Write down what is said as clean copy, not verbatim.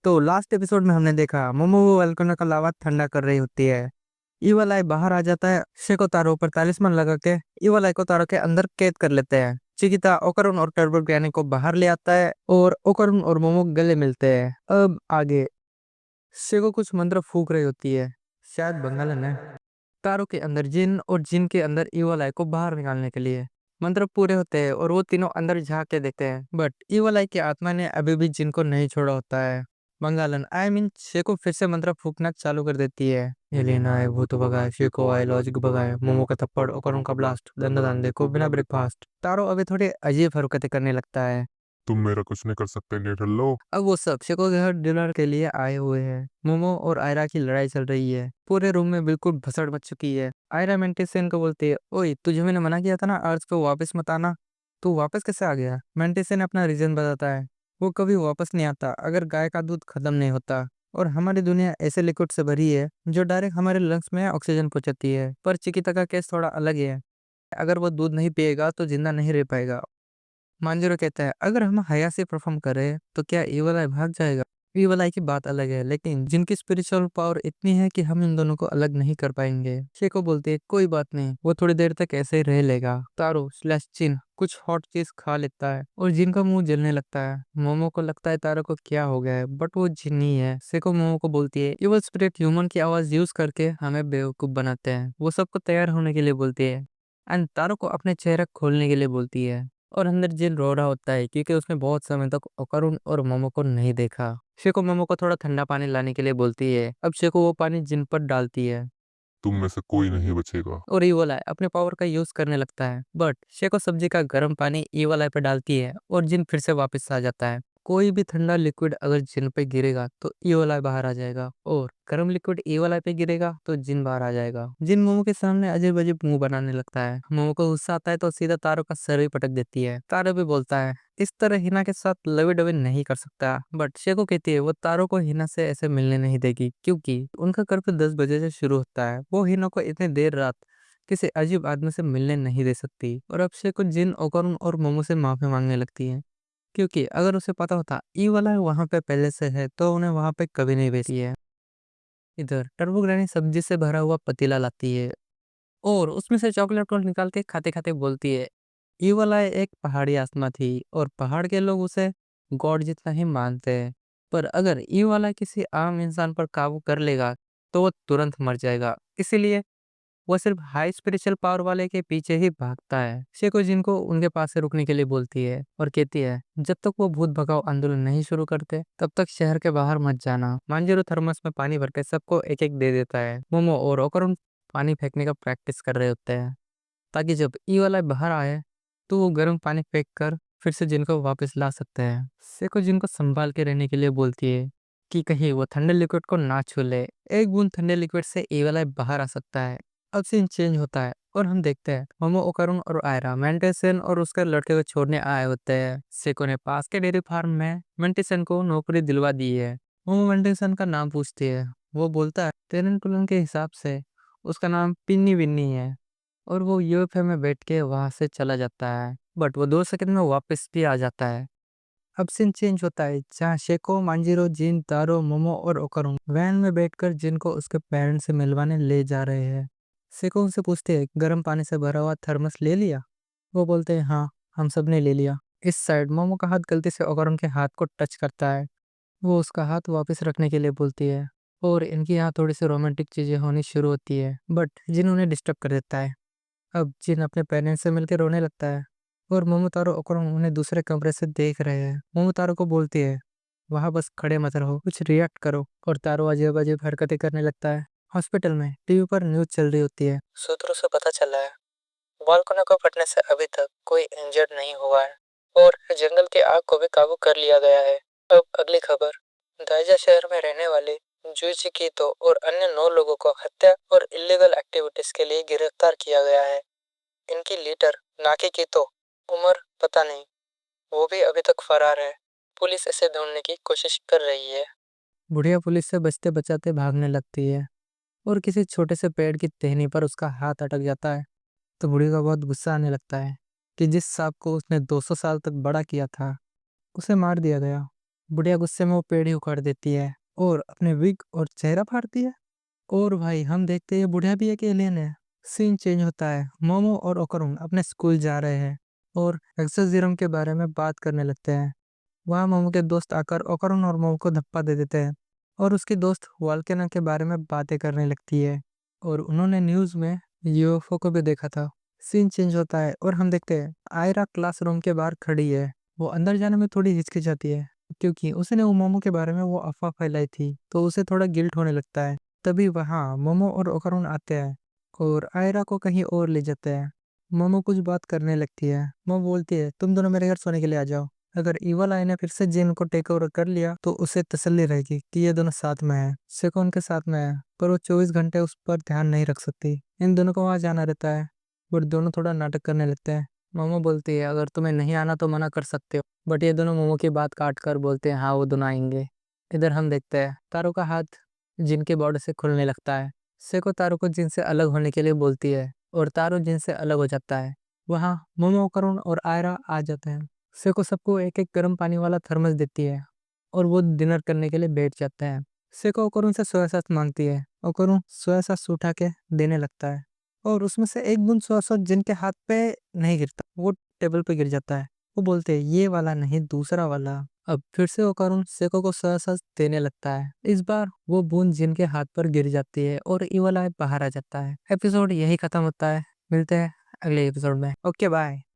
तो last episode में हमने देखा मोमो वो वोल्केनो का लावा ठंडा कर रही होती है। इवल आई बाहर आ जाता है। शेको तारो पर तालिस्मान लगा के इवल आई को तारो के अंदर कैद कर लेते हैं। चिकिता ओकरुन और टर्बो ग्रैनी को बाहर ले आता है और ओकरुन और मोमो गले मिलते हैं। अब आगे शेको कुछ मंत्र फूक रही होती है, शायद बंगालन है। तारो के अंदर जिन और जिन के अंदर इवल आई को बाहर निकालने के लिए मंत्र पूरे होते हैं और वो तीनों अंदर झांक के देखते हैं, बट इवल आई की आत्मा ने अभी भी जिन को नहीं छोड़ा होता है। बंगालन आई मीन शेको फिर से मंत्र फूकना चालू कर देती है। एलिना आए, भूत भगाए, शेको आए, लॉजिक भगाए, मोमो का थप्पड़ और उनका ब्लास्ट, दंड देखो बिना ब्रेकफास्ट। तारो अभी थोड़ी अजीब हरकतें करने लगता है। तुम मेरा कुछ नहीं कर सकते नेटल्लो। अब वो सब शेको के घर डिनर के लिए आए हुए हैं। मोमो और आयरा की लड़ाई चल रही है। पूरे रूम में बिल्कुल भसड़ मच चुकी है। आयरा मेंटिसेन को बोलती है, ओए तुझे मैंने मना किया था ना अर्थ को वापस मत आना, तू वापस कैसे आ गया? मेंटिसेन अपना रीजन बताता है, वो कभी वापस नहीं आता अगर गाय का दूध खत्म नहीं होता। और हमारी दुनिया ऐसे लिक्विड से भरी है जो डायरेक्ट हमारे लंग्स में ऑक्सीजन पहुंचाती है। पर चिकिता का केस थोड़ा अलग है। अगर वो दूध नहीं पिएगा तो जिंदा नहीं रह पाएगा। मांजरो कहता है, अगर हम हया से परफॉर्म करें तो क्या ईवल आई भाग जाएगा? ईवल आई की बात अलग है, लेकिन जिनकी स्पिरिचुअल पावर इतनी है कि हम इन दोनों को अलग नहीं कर पाएंगे। शेको बोलते है, कोई बात नहीं, वो थोड़ी देर तक ऐसे ही रह लेगा। तारो स्लैश चिन कुछ हॉट चीज खा लेता है और जिन का मुंह जलने लगता है। मोमो को लगता है तारो को क्या हो गया है, बट वो जिन ही है। शेको मोमो को बोलती है, इवल स्पिरिट ह्यूमन की आवाज यूज करके हमें बेवकूफ बनाते हैं। वो सबको तैयार होने के लिए बोलती है एंड तारो को अपने चेहरा खोलने के लिए बोलती है। और अंदर जिन रो रहा होता है क्योंकि उसने बहुत समय तक ओकारुन और मोमो को नहीं देखा। शेको मोमो को थोड़ा ठंडा पानी लाने के लिए बोलती है। अब शेको वो पानी जिन पर डालती है तुम में से कोई नहीं बचेगा। और ईवल आई अपने पावर का यूज करने लगता है, बट शेको सब्जी का गर्म पानी ईवल आई पे डालती है और जिन फिर से वापस आ जाता है। कोई भी ठंडा लिक्विड अगर जिन पे गिरेगा तो ईवल आई बाहर आ जाएगा और गर्म लिक्विड ईवल आई पे गिरेगा तो जिन बाहर आ जाएगा। जिन मोमो के सामने अजीब अजीब मुंह बनाने लगता है। मोमो को गुस्सा आता है तो सीधा तारो का सर ही पटक देती है। तारो भी बोलता है, इस तरह हिना के साथ लवी डवी नहीं कर सकता, बट शेको कहती है वो तारो को हिना से ऐसे मिलने नहीं देगी क्योंकि उनका कर्फ्यू 10 बजे से शुरू होता है। वो हिना को इतनी देर रात किसी अजीब आदमी से मिलने नहीं दे सकती। और अब शेको जिन ओकारुन और मोमो से माफी मांगने लगती है क्योंकि अगर उसे पता होता ई वाला वहां पे पहले से है तो उन्हें वहां पे कभी नहीं भेजी है। इधर टर्बो ग्रैनी सब्जी से भरा हुआ पतीला लाती है और उसमें से चॉकलेट को निकाल के खाते खाते बोलती है, ये वाला एक पहाड़ी आत्मा थी और पहाड़ के लोग उसे गॉड जितना ही मानते हैं। पर अगर ये वाला किसी आम इंसान पर काबू कर लेगा तो वो तुरंत मर जाएगा। इसीलिए वो सिर्फ हाई स्पिरिचुअल पावर वाले के पीछे ही भागता है। शेको जिनको उनके पास से रुकने के लिए बोलती है और कहती है, जब तक वो भूत भगाओ आंदोलन नहीं शुरू करते तब तक शहर के बाहर मत जाना। मांजरो थर्मस में पानी भर के सबको एक एक दे देता है। मोमो और ओकरुन पानी फेंकने का प्रैक्टिस कर रहे होते हैं ताकि जब ई वाला बाहर आए तो वो गर्म पानी फेंक कर फिर से जिनको वापस ला सकते हैं। सेको जिनको संभाल के रहने के लिए बोलती है कि कहीं वो ठंडे लिक्विड को ना छू ले। एक बूंद ठंडे लिक्विड से ए वाला बाहर आ सकता है। अब सीन चेंज होता है और हम देखते हैं मोमो ओकारुन और आयरा मेंटेसन और उसके लड़के को छोड़ने आए होते हैं। सेको ने पास के डेयरी फार्म में मेंटेसन को नौकरी दिलवा दी है। मोमो मेंटेसन का नाम पूछती है। वो बोलता है टेरेंटुलन के हिसाब से उसका नाम पिन्नी विन्नी है और वो यूएफए में बैठ के वहां से चला जाता है, बट वो 2 सेकंड में वापस भी आ जाता है। अब सीन चेंज होता है जहाँ शेको मांजिरो जिन तारो मोमो और ओकारुन वैन में बैठकर जिनको उसके पेरेंट्स से मिलवाने ले जा रहे हैं। शेको उनसे पूछते हैं, गर्म पानी से भरा हुआ थर्मस ले लिया? वो बोलते हैं, हाँ हम सब ने ले लिया। इस साइड मोमो का हाथ गलती से ओकारुन के हाथ को टच करता है। वो उसका हाथ वापस रखने के लिए बोलती है और इनकी यहाँ थोड़ी सी रोमांटिक चीजें होनी शुरू होती है, बट जिन उन्हें डिस्टर्ब कर देता है। अब जिन अपने पेरेंट्स से मिलकर रोने लगता है और मोमोतारो ओकरों उन्हें दूसरे कमरे से देख रहे हैं। मोमोतारो को बोलती है, वहां बस खड़े मत रहो, कुछ रिएक्ट करो। और तारो अजीब अजीब हरकतें करने लगता है। हॉस्पिटल में टीवी पर न्यूज चल रही होती है। सूत्रों से पता चला है बालकनी को फटने से अभी तक कोई इंजर्ड नहीं हुआ है और जंगल की आग को भी काबू कर लिया गया है। अब अगली खबर, दाइजा शहर में रहने वाले जूची कीतो और अन्य 9 लोगों को हत्या और इलीगल एक्टिविटीज के लिए गिरफ्तार किया गया है। इनकी लीडर नाकी कीतो, उम्र पता नहीं, वो भी अभी तक फरार है। पुलिस इसे ढूंढने की कोशिश कर रही है। बुढ़िया पुलिस से बचते बचाते भागने लगती है और किसी छोटे से पेड़ की टहनी पर उसका हाथ अटक जाता है। तो बुढ़ी का बहुत गुस्सा आने लगता है कि जिस सांप को उसने 200 साल तक बड़ा किया था उसे मार दिया गया। बुढ़िया गुस्से में वो पेड़ ही उखाड़ देती है और अपने विग और चेहरा फाड़ती है। और भाई हम देखते हैं बुढ़िया भी एक एलियन है। सीन चेंज होता है, मोमो और ओकरुन अपने स्कूल जा रहे हैं और एक्सोसिज्म के बारे में बात करने लगते हैं। वहाँ मोमो के दोस्त आकर ओकरुन और मोमो को धप्पा दे देते हैं और उसकी दोस्त वोल्केनो के बारे में बातें करने लगती है और उन्होंने न्यूज़ में यूएफओ को भी देखा था। सीन चेंज होता है और हम देखते हैं आयरा क्लासरूम के बाहर खड़ी है। वो अंदर जाने में थोड़ी हिचकिचाती है क्योंकि उसने वो मोमो के बारे में वो अफवाह फैलाई थी, तो उसे थोड़ा गिल्ट होने लगता है। तभी वहाँ मोमो और ओकरुन आते हैं और आयरा को कहीं और ले जाते हैं। मोमो कुछ बात करने लगती है। मोमो बोलती है तुम दोनों मेरे घर सोने के लिए आ जाओ। अगर इवल आई ने फिर से जिन को टेक ओवर कर लिया तो उसे तसल्ली रहेगी कि ये दोनों साथ में हैं। सेको उनके साथ में है पर वो 24 घंटे उस पर ध्यान नहीं रख सकती। इन दोनों को वहां जाना रहता है बट दोनों थोड़ा नाटक करने लगते हैं। मोमो बोलती है अगर तुम्हें नहीं आना तो मना कर सकते हो, बट ये दोनों मोमो की बात काट कर बोलते हैं हाँ वो दोनों आएंगे। इधर हम देखते हैं तारो का हाथ जिन के बॉर्डर से खुलने लगता है। सेको तारो को जिन से अलग होने के लिए बोलती है और तारो जिन से अलग हो जाता है। वहाँ मोमो, करुण और आयरा आ जाते हैं। सेको सबको एक एक गर्म पानी वाला थर्मस देती है और वो डिनर करने के लिए बैठ जाते हैं। सेको ओकरुन से सोया सॉस मांगती है। ओकरुन सोया सॉस उठा के देने लगता है और उसमें से एक बूंद सोया सॉस जिनके हाथ पे नहीं गिरता, वो टेबल पे गिर जाता है। वो बोलते हैं ये वाला नहीं, दूसरा वाला। अब फिर से ओकरुन सेको को सोया सॉस देने लगता है। इस बार वो बूंद जिनके हाथ पर गिर जाती है और इवल आय बाहर आ जाता है। एपिसोड यही खत्म होता है। मिलते हैं अगले एपिसोड में। Okay bye.